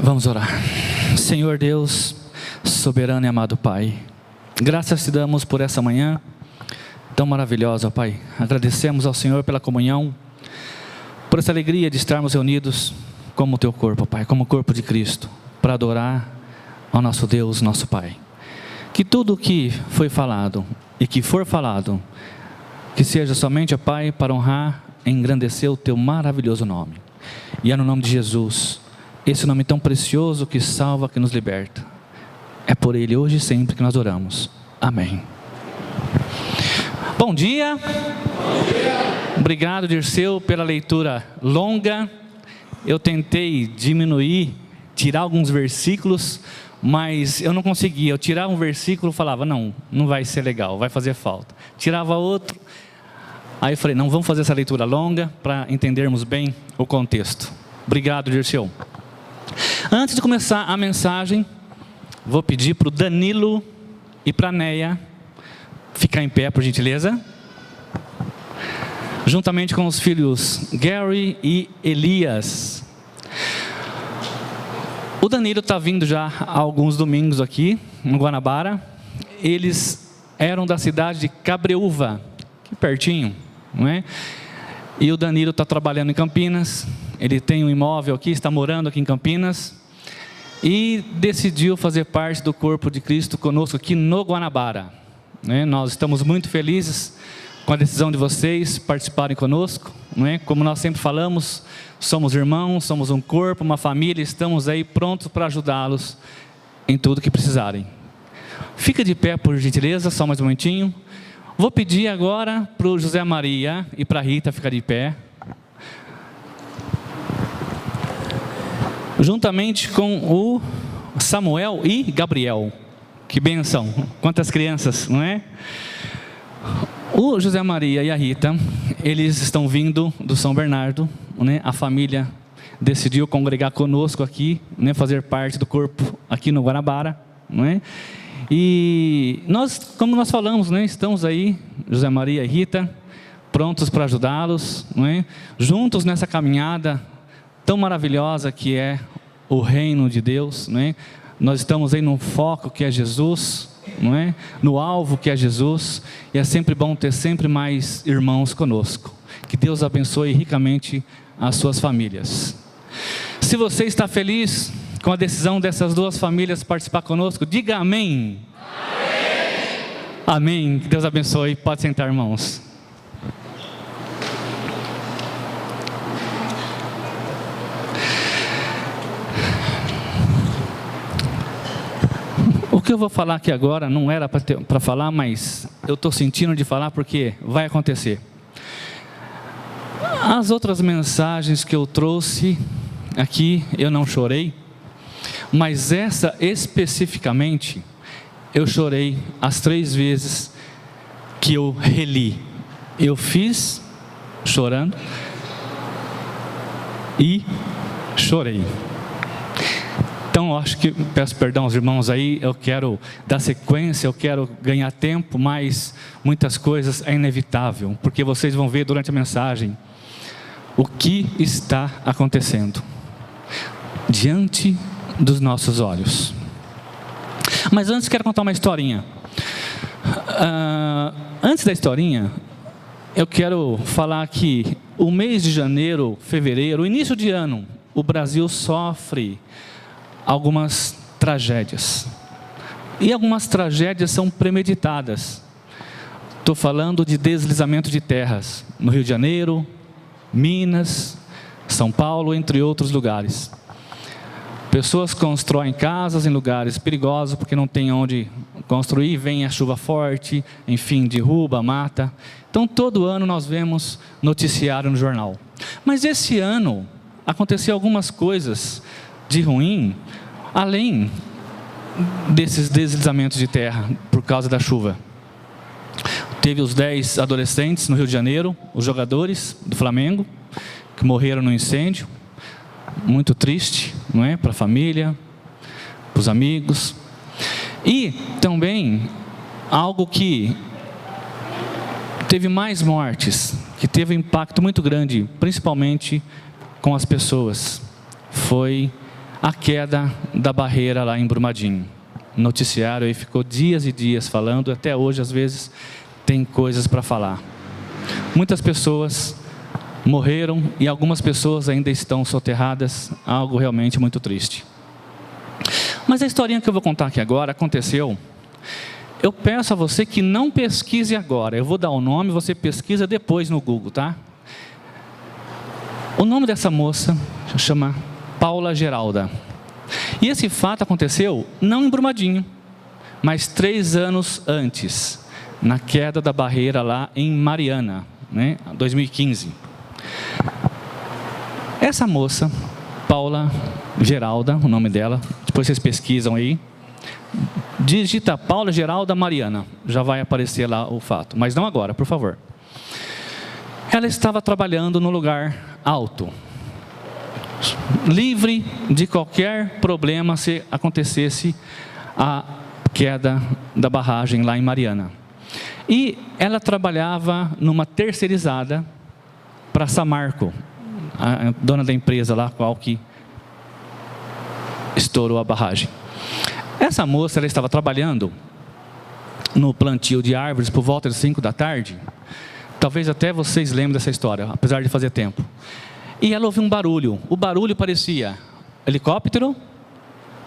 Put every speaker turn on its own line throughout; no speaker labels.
Vamos orar. Senhor Deus, soberano e amado Pai, graças te damos por essa manhã tão maravilhosa, Pai. Agradecemos ao Senhor pela comunhão, por essa alegria de estarmos reunidos como o teu corpo, Pai, como o corpo de Cristo, para adorar ao nosso Deus, nosso Pai. Que tudo o que foi falado e que for falado, que seja somente, ó Pai, para honrar e engrandecer o teu maravilhoso nome. E é no nome de Jesus, esse nome tão precioso que salva, que nos liberta. É por Ele hoje e sempre que nós oramos. Amém. Bom dia. Bom dia. Obrigado, Dirceu, pela leitura longa. Eu tentei diminuir, tirar alguns versículos, mas eu não conseguia. Eu tirava um versículo e falava, não vai ser legal, vai fazer falta. Tirava outro. Aí eu falei, não, vamos fazer essa leitura longa para entendermos bem o contexto. Obrigado, Dirceu. Antes de começar a mensagem, vou pedir para o Danilo e para a Neia ficar em pé, por gentileza. Juntamente com os filhos Gary e Elias. O Danilo está vindo já há alguns domingos aqui, no Guanabara. Eles eram da cidade de Cabreúva, aqui pertinho, não é? E o Danilo está trabalhando em Campinas. Ele tem um imóvel aqui, está morando aqui em Campinas. E decidiu fazer parte do corpo de Cristo conosco aqui no Guanabara. Nós estamos muito felizes com a decisão de vocês participarem conosco. Como nós sempre falamos, somos irmãos, somos um corpo, uma família. Estamos aí prontos para ajudá-los em tudo que precisarem. Fica de pé, por gentileza, só mais um momentinho. Vou pedir agora para o José Maria e para a Rita ficar de pé. Juntamente com o Samuel e Gabriel. Que bênção, quantas crianças, não é? O José Maria e a Rita, eles estão vindo do São Bernardo, né? A família decidiu congregar conosco aqui, né? Fazer parte do corpo aqui no Guanabara, não é? E nós, como nós falamos, né? Estamos aí, José Maria e Rita, prontos para ajudá-los, não é? Juntos nessa caminhada tão maravilhosa que é o reino de Deus, não é? Nós estamos aí no foco que é Jesus, não é? No alvo que é Jesus, e é sempre bom ter sempre mais irmãos conosco. Que Deus abençoe ricamente as suas famílias. Se você está feliz com a decisão dessas duas famílias participar conosco, diga amém. Amém. Amém. Que Deus abençoe. Pode sentar, irmãos. O que eu vou falar aqui agora não era para falar, mas eu estou sentindo de falar porque vai acontecer. As outras mensagens que eu trouxe aqui, eu não chorei, mas essa especificamente, eu chorei as 3 vezes que eu reli. Eu fiz chorando e chorei. Então, eu acho que, peço perdão aos irmãos aí, eu quero dar sequência, eu quero ganhar tempo, mas muitas coisas é inevitável, porque vocês vão ver durante a mensagem o que está acontecendo diante dos nossos olhos. Mas antes quero contar uma historinha. Antes da historinha, eu quero falar que o mês de janeiro, fevereiro, o início de ano, o Brasil sofre algumas tragédias. E algumas tragédias são premeditadas. Estou falando de deslizamento de terras no Rio de Janeiro, Minas, São Paulo, entre outros lugares. Pessoas constroem casas em lugares perigosos porque não tem onde construir, vem a chuva forte, enfim, derruba, mata. Então todo ano nós vemos noticiário no jornal. Mas esse ano aconteceu algumas coisas de ruim, além desses deslizamentos de terra por causa da chuva. Teve os 10 adolescentes no Rio de Janeiro, os jogadores do Flamengo, que morreram no incêndio. Muito triste, não é? Para a família, para os amigos. E também algo que teve mais mortes, que teve um impacto muito grande, principalmente com as pessoas, foi a queda da barreira lá em Brumadinho. O noticiário aí ficou dias e dias falando, até hoje às vezes tem coisas para falar. Muitas pessoas morreram e algumas pessoas ainda estão soterradas, algo realmente muito triste. Mas a historinha que eu vou contar aqui agora aconteceu. Eu peço a você que não pesquise agora, eu vou dar o nome, você pesquisa depois no Google, tá? O nome dessa moça chama Paula Geralda. E esse fato aconteceu não em Brumadinho, mas 3 anos antes, na queda da barreira lá em Mariana, né, 2015. Essa moça, Paula Geralda, o nome dela, depois vocês pesquisam aí, digita Paula Geralda Mariana, já vai aparecer lá o fato, mas não agora, por favor. Ela estava trabalhando no lugar alto, livre de qualquer problema se acontecesse a queda da barragem lá em Mariana. E ela trabalhava numa terceirizada para Samarco, a dona da empresa lá, qual que estourou a barragem. Essa moça, ela estava trabalhando no plantio de árvores por volta das 5 da tarde. Talvez até vocês lembrem dessa história, apesar de fazer tempo. E ela ouviu um barulho. O barulho parecia helicóptero,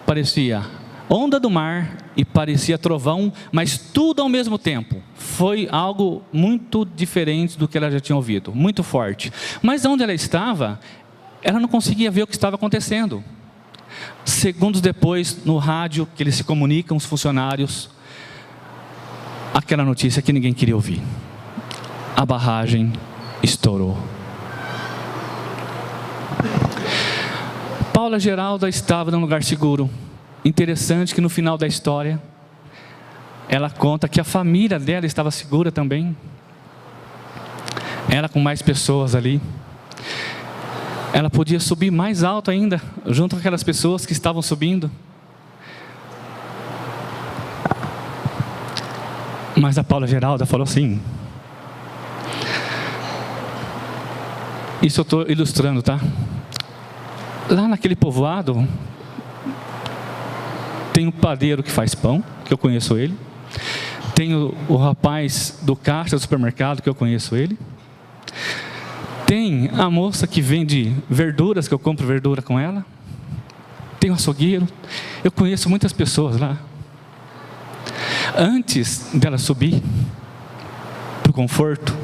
parecia onda do mar e parecia trovão, mas tudo ao mesmo tempo. Foi algo muito diferente do que ela já tinha ouvido, muito forte. Mas onde ela estava, ela não conseguia ver o que estava acontecendo. Segundos depois, no rádio, que eles se comunicam, os funcionários, aquela notícia que ninguém queria ouvir. A barragem estourou. Paula Geralda estava num lugar seguro. Interessante que no final da história, ela conta que a família dela estava segura também. Ela com mais pessoas ali. Ela podia subir mais alto ainda, junto com aquelas pessoas que estavam subindo. Mas a Paula Geralda falou assim, isso eu estou ilustrando, tá? Lá naquele povoado, tem um padeiro que faz pão, que eu conheço ele. Tem o rapaz do caixa do supermercado, que eu conheço ele. Tem a moça que vende verduras, que eu compro verdura com ela. Tem o açougueiro. Eu conheço muitas pessoas lá. Antes dela subir para o conforto,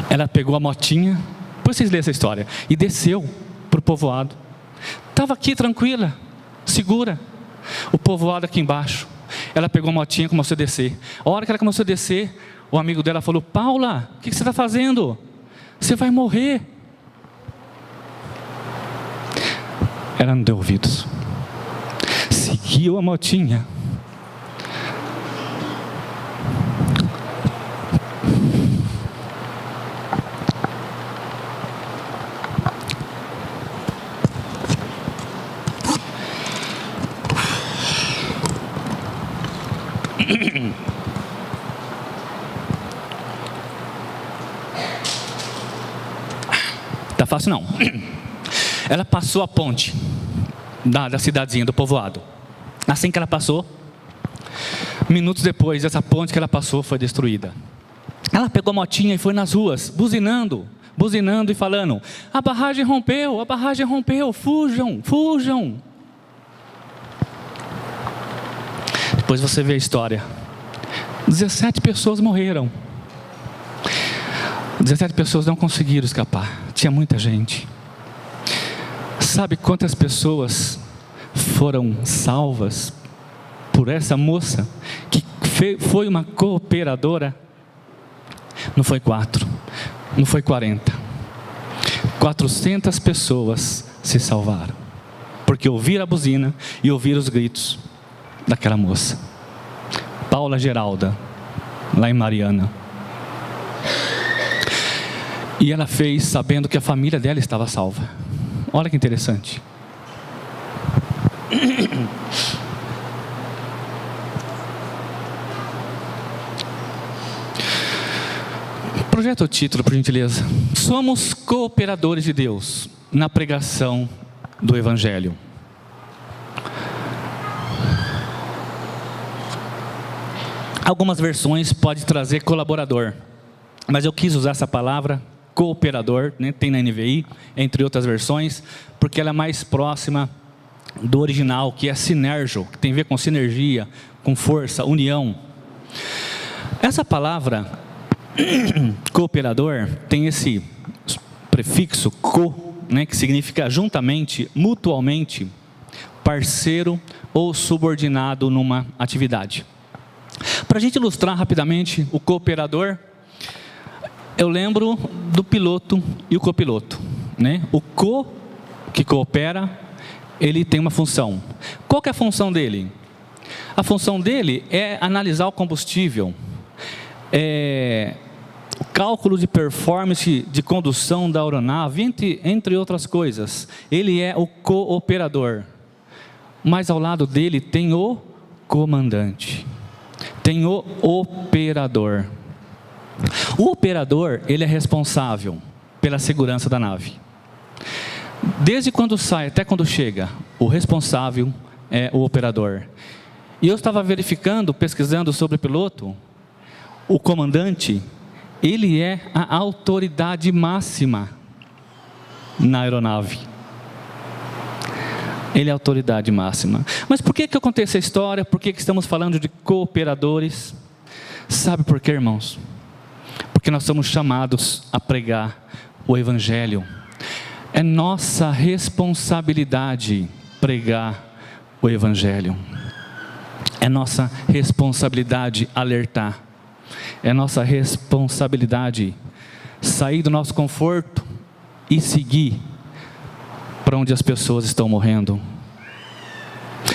ela pegou a motinha, depois vocês lêem essa história, e desceu para o povoado. Estava aqui tranquila, segura. O povoado aqui embaixo. Ela pegou a motinha e começou a descer. A hora que ela começou a descer, o amigo dela falou, Paula, o que você está fazendo? Você vai morrer. Ela não deu ouvidos. Seguiu a motinha. Tá fácil não. Ela passou a ponte da cidadezinha, do povoado. Assim que ela passou, minutos depois, essa ponte que ela passou foi destruída. Ela pegou a motinha e foi nas ruas, buzinando e falando, a barragem rompeu, fujam, fujam. Depois você vê a história. 17 pessoas morreram. 17 pessoas não conseguiram escapar. Tinha muita gente. Sabe quantas pessoas foram salvas por essa moça que foi uma cooperadora? Não foi 4, não foi 40. 400 pessoas se salvaram, porque ouviram a buzina e ouviram os gritos daquela moça. Paula Geralda, lá em Mariana. E ela fez sabendo que a família dela estava salva. Olha que interessante. Projeta o título, por gentileza. Somos cooperadores de Deus na pregação do Evangelho. Algumas versões podem trazer colaborador, mas eu quis usar essa palavra, cooperador, né? Tem na NVI, entre outras versões, porque ela é mais próxima do original, que é sinergio, que tem a ver com sinergia, com força, união. Essa palavra, cooperador, tem esse prefixo, co, né? Que significa juntamente, mutualmente, parceiro ou subordinado numa atividade. Para a gente ilustrar rapidamente o cooperador, eu lembro do piloto e o copiloto, né? O que coopera, ele tem uma função. Qual que é a função dele? A função dele é analisar o combustível, o cálculo de performance de condução da aeronave, entre outras coisas. Ele é o cooperador, mas ao lado dele tem o comandante, tem o operador. O operador, ele é responsável pela segurança da nave. Desde quando sai até quando chega, o responsável é o operador. E eu estava verificando, pesquisando sobre o piloto, o comandante, ele é a autoridade máxima na aeronave. Ele é a autoridade máxima. Mas por que eu contei essa história? Por que estamos falando de cooperadores? Sabe por quê, irmãos? Porque nós somos chamados a pregar o Evangelho. É nossa responsabilidade pregar o Evangelho. É nossa responsabilidade alertar. É nossa responsabilidade sair do nosso conforto e seguir para onde as pessoas estão morrendo.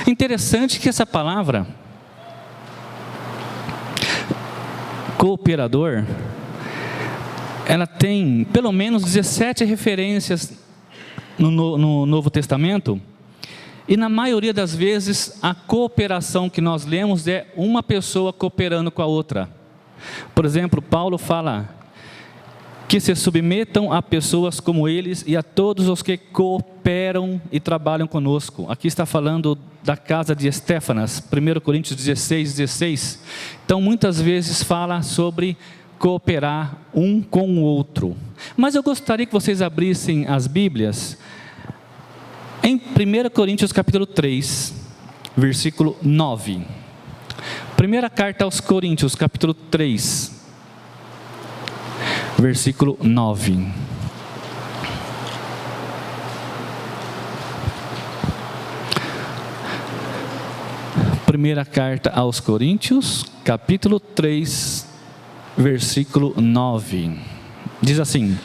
Interessante que essa palavra, cooperador, ela tem pelo menos 17 referências no Novo Testamento, e na maioria das vezes a cooperação que nós lemos é uma pessoa cooperando com a outra. Por exemplo, Paulo fala que se submetam a pessoas como eles e a todos os que cooperam e trabalham conosco. Aqui está falando da casa de Estéfanas, 1 Coríntios 16:16. Então muitas vezes fala sobre cooperar um com o outro. Mas eu gostaria que vocês abrissem as Bíblias em 1 Coríntios capítulo 3, versículo 9. Primeira carta aos Coríntios, capítulo 3, versículo 9. Primeira carta aos Coríntios, capítulo 3, versículo 9. Diz assim: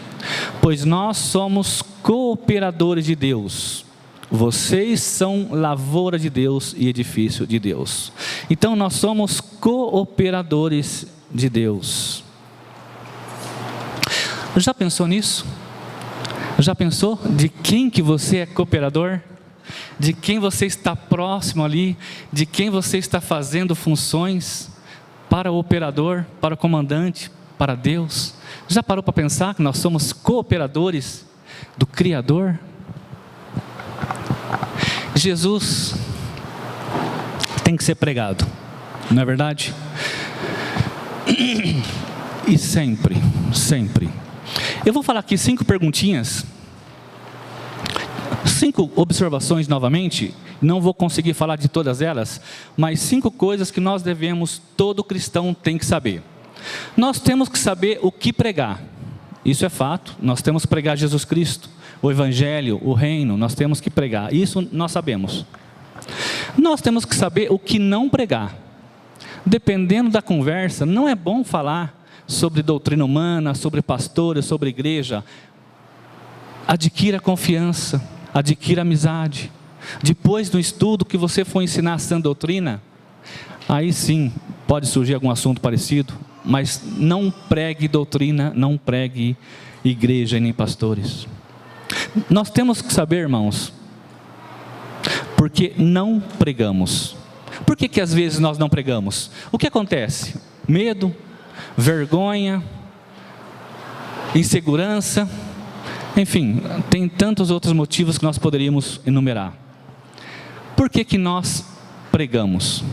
pois nós somos cooperadores de Deus, vocês são lavoura de Deus e edifício de Deus. Então nós somos cooperadores de Deus. Já pensou nisso? Já pensou de quem que você é cooperador? De quem você está próximo ali? De quem você está fazendo funções para o operador, para o comandante, para Deus? Já parou para pensar que nós somos cooperadores do Criador? Jesus tem que ser pregado, não é verdade? E sempre, sempre. Eu vou falar aqui 5 perguntinhas, 5 observações novamente. Não vou conseguir falar de todas elas, mas 5 coisas que nós devemos, todo cristão tem que saber. Nós temos que saber o que pregar, isso é fato. Nós temos que pregar Jesus Cristo, o Evangelho, o Reino, nós temos que pregar, isso nós sabemos. Nós temos que saber o que não pregar. Dependendo da conversa, não é bom falar sobre doutrina humana, sobre pastores, sobre igreja. Adquira confiança, adquira amizade. Depois do estudo que você for ensinar a sã doutrina, aí sim pode surgir algum assunto parecido, mas não pregue doutrina, não pregue igreja e nem pastores. Nós temos que saber, irmãos, porque não pregamos. Por que às vezes nós não pregamos? O que acontece? Medo, vergonha, insegurança, Enfim, tem tantos outros motivos que nós poderíamos enumerar. Por que nós pregamos?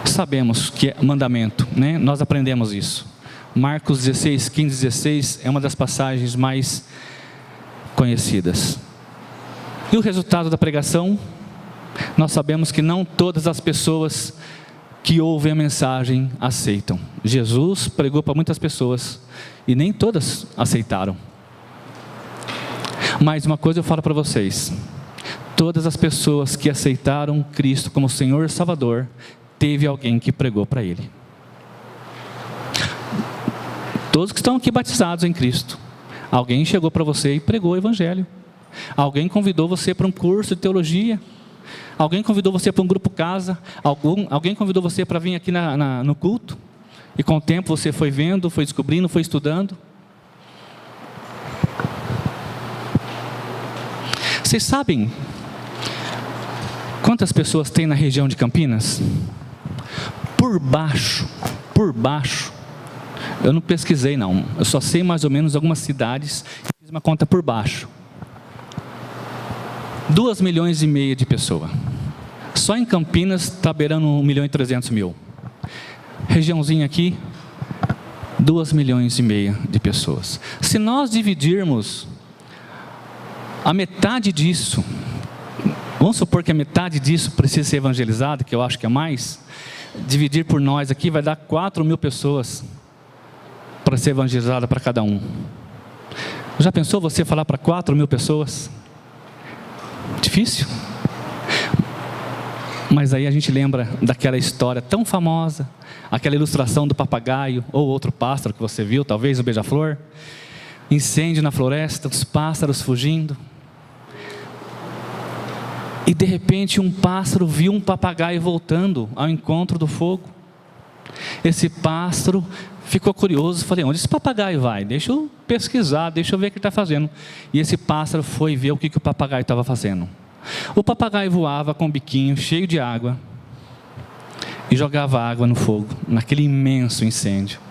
Sabemos que é mandamento, né? Nós aprendemos isso. Marcos 16, 15, 16 é uma das passagens mais conhecidas. E o resultado da pregação? Nós sabemos que não todas as pessoas que ouvem a mensagem aceitam. Jesus pregou para muitas pessoas e nem todas aceitaram. Mas uma coisa eu falo para vocês: todas as pessoas que aceitaram Cristo como Senhor e Salvador, teve alguém que pregou para ele. Todos que estão aqui batizados em Cristo, alguém chegou para você e pregou o Evangelho. Alguém convidou você para um curso de teologia. Alguém convidou você para um grupo casa. Alguém convidou você para vir aqui no culto. E com o tempo você foi vendo, foi descobrindo, foi estudando. Vocês sabem quantas pessoas tem na região de Campinas? Por baixo, eu não pesquisei não, eu só sei mais ou menos algumas cidades, fiz uma conta por baixo. 2,5 milhões de pessoas. Só em Campinas está beirando 1.300.000. Regiãozinha aqui, 2,5 milhões de pessoas. Se nós dividirmos a metade disso, vamos supor que a metade disso precisa ser evangelizada, que eu acho que é mais, dividir por nós aqui vai dar 4.000 pessoas para ser evangelizada para cada um. Já pensou você falar para 4.000 pessoas? Difícil. Mas aí a gente lembra daquela história tão famosa, aquela ilustração do papagaio ou outro pássaro que você viu, talvez o beija-flor, incêndio na floresta, os pássaros fugindo. E de repente um pássaro viu um papagaio voltando ao encontro do fogo. Esse pássaro ficou curioso, falei, onde esse papagaio vai? Deixa eu pesquisar, deixa eu ver o que ele está fazendo. E esse pássaro foi ver o que o papagaio estava fazendo. O papagaio voava com o biquinho cheio de água e jogava água no fogo, naquele imenso incêndio.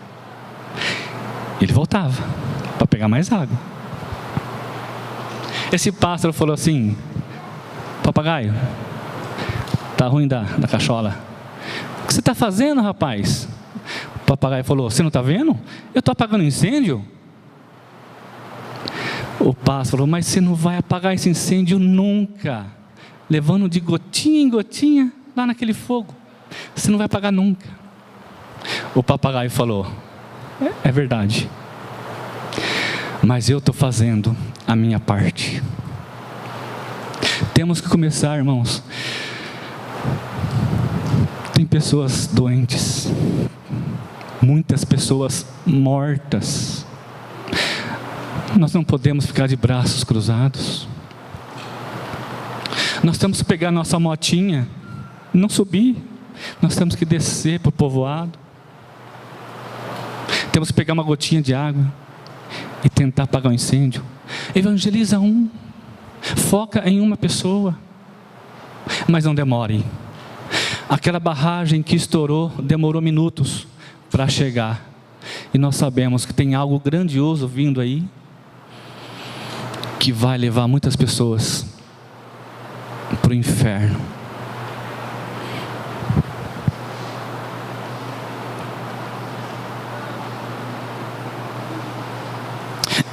Ele voltava para pegar mais água. Esse pássaro falou assim, papagaio, tá ruim da cachola. O que você está fazendo, rapaz? O papagaio falou, você não está vendo? Eu estou apagando incêndio. O pássaro falou, mas você não vai apagar esse incêndio nunca. Levando de gotinha em gotinha lá naquele fogo. Você não vai apagar nunca. O papagaio falou, é verdade. Mas eu estou fazendo a minha parte. Temos que começar, irmãos. Tem pessoas doentes, muitas pessoas mortas. Nós não podemos ficar de braços cruzados. Nós temos que pegar nossa motinha, não subir. Nós temos que descer para o povoado. Temos que pegar uma gotinha de água e tentar apagar o incêndio. Evangeliza um. Foca em uma pessoa. Mas não demore. Aquela barragem que estourou demorou minutos para chegar. E nós sabemos que tem algo grandioso vindo aí, que vai levar muitas pessoas para o inferno.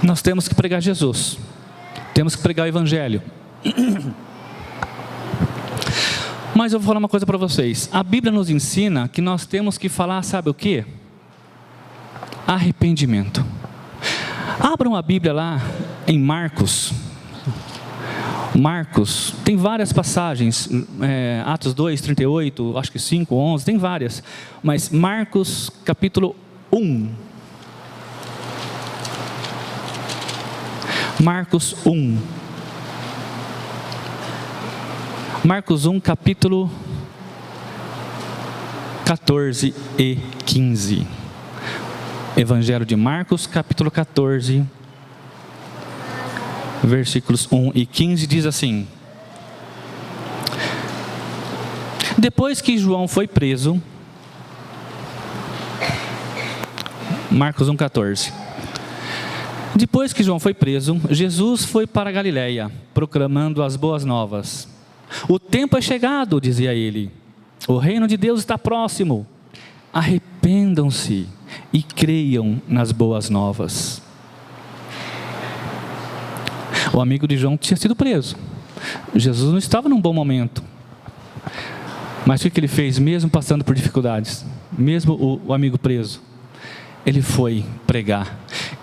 Nós temos que pregar Jesus. Temos que pregar o Evangelho. Mas eu vou falar uma coisa para vocês. A Bíblia nos ensina que nós temos que falar, sabe o quê? Arrependimento. Abram a Bíblia lá em Marcos. Marcos, tem várias passagens, Atos 2, 38, acho que 5, 11, tem várias. Mas Marcos capítulo 1. Marcos 1. Marcos 1, capítulo 14 e 15. Evangelho de Marcos, capítulo 14, versículos 1 e 15, diz assim: Depois que João foi preso, Marcos 1,14. Depois que João foi preso, Jesus foi para a Galiléia, proclamando as boas novas. O tempo é chegado, dizia ele. O reino de Deus está próximo. Arrependam-se e creiam nas boas novas. O amigo de João tinha sido preso. Jesus não estava num bom momento. Mas o que ele fez, mesmo passando por dificuldades? Mesmo o amigo preso? Ele foi pregar.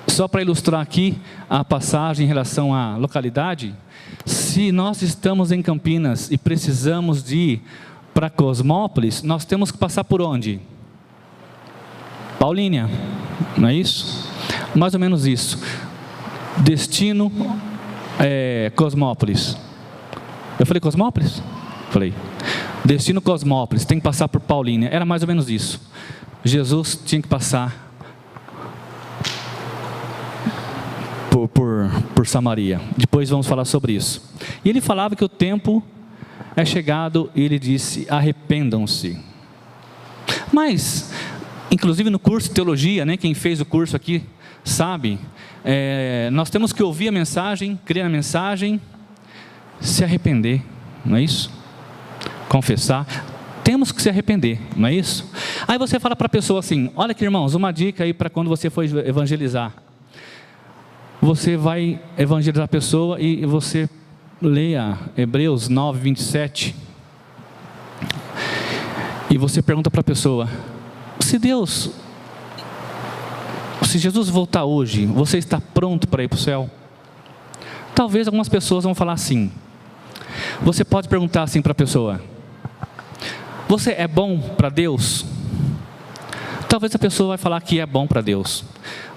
Só para ilustrar aqui a passagem em relação à localidade, se nós estamos em Campinas e precisamos de ir para Cosmópolis, nós temos que passar por onde? Paulínia, não é isso? Mais ou menos isso. Destino Cosmópolis. Eu falei Cosmópolis? Falei. Destino Cosmópolis, tem que passar por Paulínia. Era mais ou menos isso. Jesus tinha que passar por Samaria. Depois vamos falar sobre isso. E ele falava que o tempo é chegado e ele disse: arrependam-se. Mas, inclusive no curso de teologia, né, quem fez o curso aqui sabe, nós temos que ouvir a mensagem, crer na mensagem, se arrepender, não é isso? Confessar, temos que se arrepender, não é isso? Aí você fala para a pessoa assim: olha aqui, irmãos, uma dica aí para quando você for evangelizar. Você vai evangelizar a pessoa e você leia Hebreus 9, 27. E você pergunta para a pessoa: se Jesus voltar hoje, você está pronto para ir para o céu? Talvez algumas pessoas vão falar assim. Você pode perguntar assim para a pessoa: você é bom para Deus? Talvez a pessoa vai falar que é bom para Deus.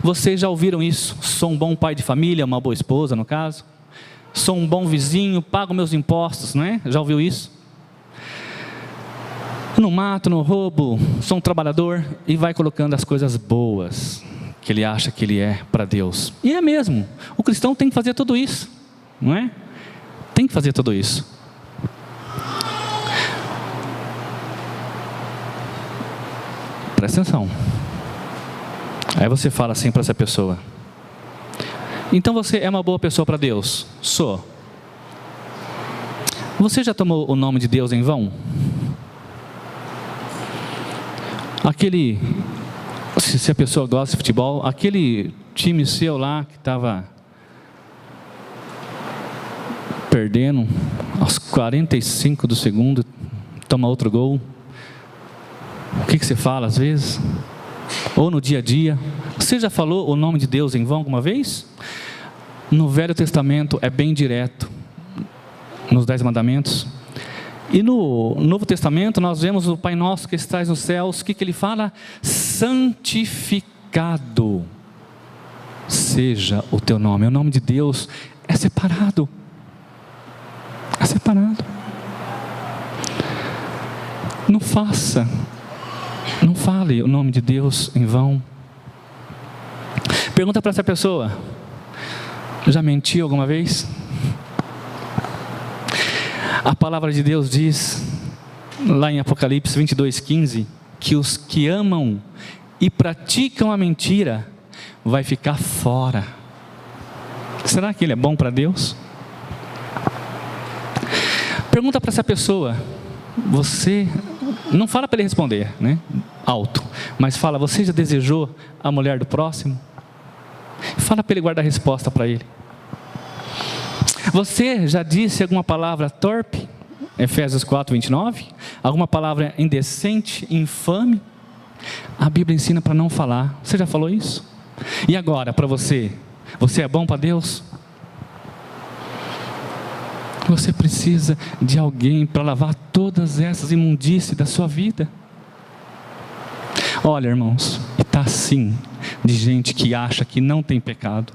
Vocês já ouviram isso? Sou um bom pai de família, uma boa esposa no caso. Sou um bom vizinho, pago meus impostos, não é? Já ouviu isso? Não mato, não roubo, sou um trabalhador, e vai colocando as coisas boas que ele acha que ele é para Deus. E é mesmo, o cristão tem que fazer tudo isso, não é? Tem que fazer tudo isso. Presta atenção. Aí você fala assim para essa pessoa: então você é uma boa pessoa para Deus? Sou. Você já tomou o nome de Deus em vão? Se a pessoa gosta de futebol, aquele time seu lá que estava perdendo aos 45 do segundo, toma outro gol. O que você fala às vezes? Ou no dia a dia? Você já falou o nome de Deus em vão alguma vez? No Velho Testamento é bem direto, nos 10 mandamentos. E no Novo Testamento nós vemos o Pai Nosso que estás nos céus. O que ele fala? Santificado seja o teu nome. O nome de Deus é separado. É separado. Não fale o nome de Deus em vão. Pergunta para essa pessoa: já mentiu alguma vez? A palavra de Deus diz, lá em Apocalipse 22:15, que os que amam e praticam a mentira vai ficar fora. Será que ele é bom para Deus? Pergunta para essa pessoa, você, não fala para ele responder, né, alto, mas fala: você já desejou a mulher do próximo? Fala para ele guardar a resposta para ele. Você já disse alguma palavra torpe? Efésios 4:29. Alguma palavra indecente, infame? A Bíblia ensina para não falar. Você já falou isso? E agora, para você é bom para Deus? Você precisa de alguém para lavar todas essas imundícies da sua vida. Olha, irmãos, está assim de gente que acha que não tem pecado.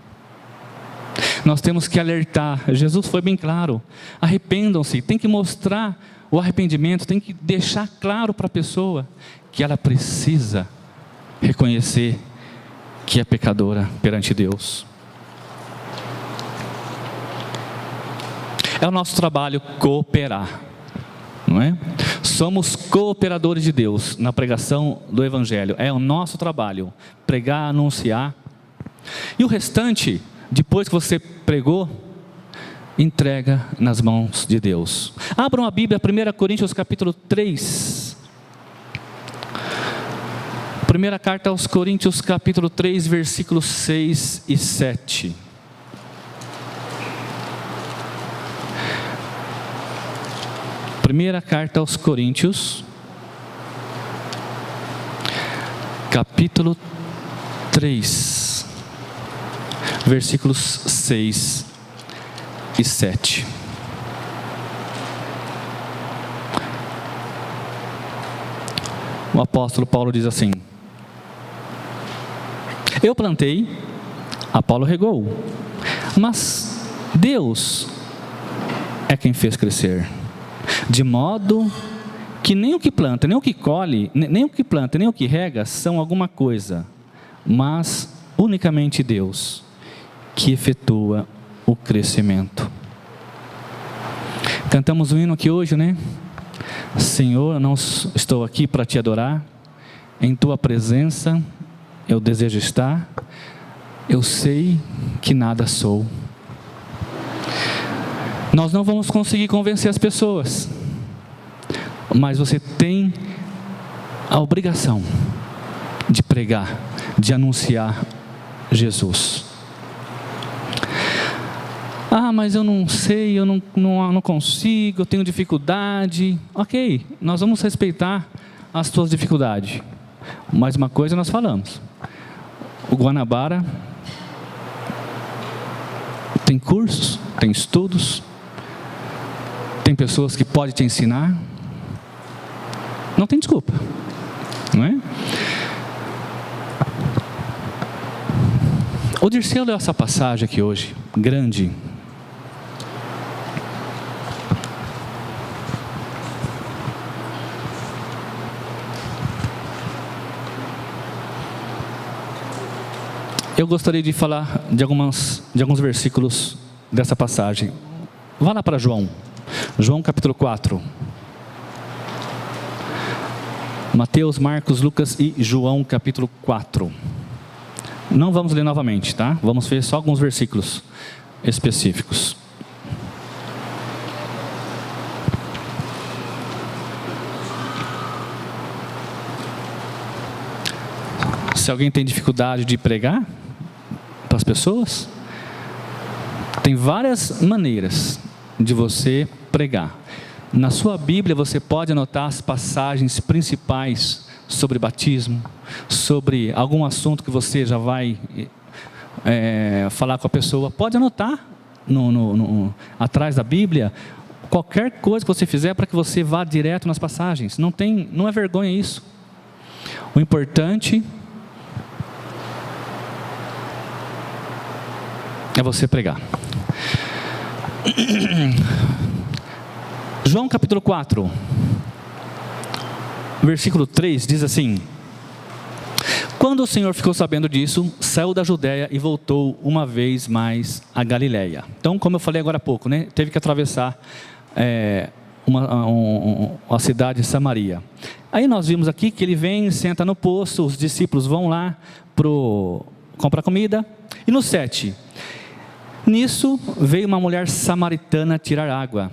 Nós temos que alertar. Jesus foi bem claro: arrependam-se. Tem que mostrar o arrependimento, tem que deixar claro para a pessoa que ela precisa reconhecer que é pecadora perante Deus. É o nosso trabalho cooperar, não é? Somos cooperadores de Deus na pregação do Evangelho. É o nosso trabalho pregar, anunciar. E o restante depois que você pregou, entrega nas mãos de Deus. Abram a Bíblia, 1 Coríntios capítulo 3. Primeira carta aos Coríntios capítulo 3, versículos 6 e 7. Primeira carta aos Coríntios, capítulo 3, versículos 6 e 7. O apóstolo Paulo diz assim: eu plantei, Apolo regou, mas Deus é quem fez crescer, de modo que nem o que planta, nem o que colhe, nem o que planta, nem o que rega são alguma coisa, mas unicamente Deus que efetua o crescimento. Cantamos um hino aqui hoje, né? Senhor, eu não estou aqui para te adorar, em tua presença eu desejo estar, eu sei que nada sou. Nós não vamos conseguir convencer as pessoas, mas você tem a obrigação de pregar, de anunciar Jesus. Ah, mas eu não sei, eu não consigo, eu tenho dificuldade. Ok, nós vamos respeitar as tuas dificuldades. Mas uma coisa nós falamos: o Guanabara tem cursos, tem estudos, tem pessoas que podem te ensinar. Não tem desculpa, não é? O Dirceu leu essa passagem aqui hoje, grande. Eu gostaria de falar de alguns versículos dessa passagem. Vá lá para João capítulo 4. Mateus, Marcos, Lucas e João capítulo 4. Não vamos ler novamente, tá? Vamos ver só alguns versículos específicos. Se alguém tem dificuldade de pregar para as pessoas, tem várias maneiras de você pregar. Na sua Bíblia você pode anotar as passagens principais sobre batismo, sobre algum assunto que você já vai falar com a pessoa. Pode anotar atrás da Bíblia qualquer coisa que você fizer para que você vá direto nas passagens. Não é vergonha isso. O importante é você pregar. João capítulo 4, versículo 3 diz assim: quando o Senhor ficou sabendo disso, saiu da Judéia e voltou uma vez mais a Galiléia. Então, como eu falei agora há pouco, né, teve que atravessar a cidade de Samaria. Aí nós vimos aqui que ele vem, senta no poço, os discípulos vão lá comprar comida. E no 7, nisso veio uma mulher samaritana tirar água.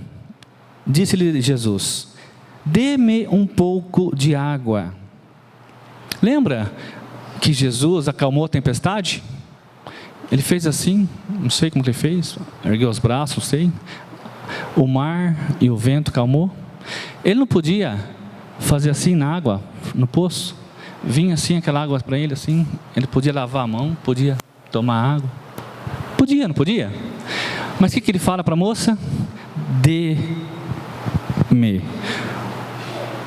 Disse-lhe Jesus: dê-me um pouco de água. Lembra que Jesus acalmou a tempestade? Ele fez assim, não sei como que ele fez, ergueu os braços, não sei. O mar e o vento calmou. Ele não podia fazer assim na água, no poço? Vinha assim aquela água para ele assim, ele podia lavar a mão, podia tomar água. Podia, não podia? Mas o que ele fala para a moça? Dê-me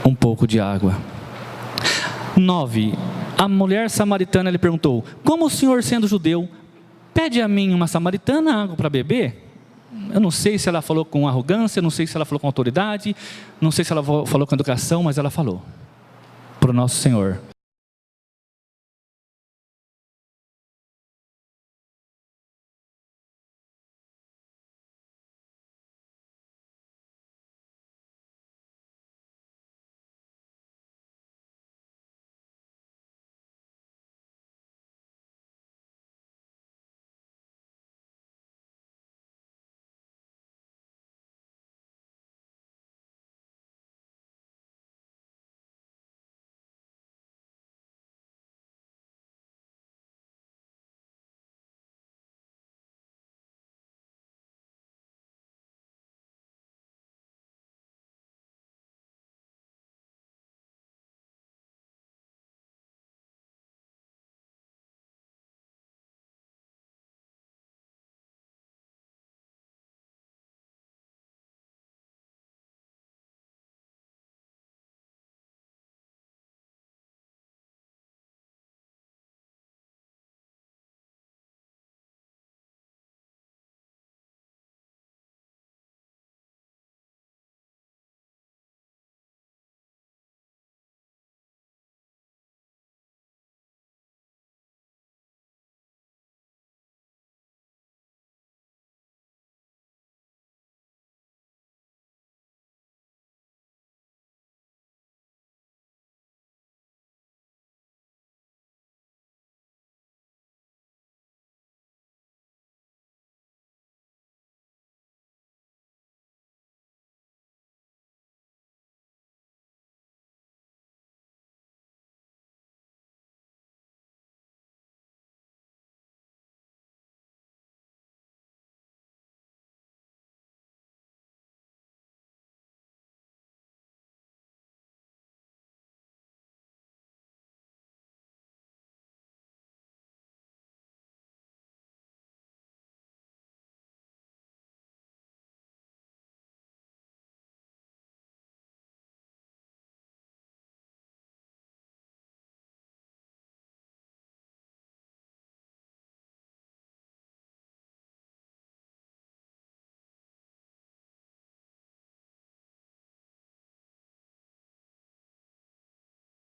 um pouco de água. 9. A mulher samaritana lhe perguntou: como o senhor, sendo judeu, pede a mim, uma samaritana, água para beber? Eu não sei se ela falou com arrogância, não sei se ela falou com autoridade, não sei se ela falou com educação, mas ela falou para o nosso Senhor: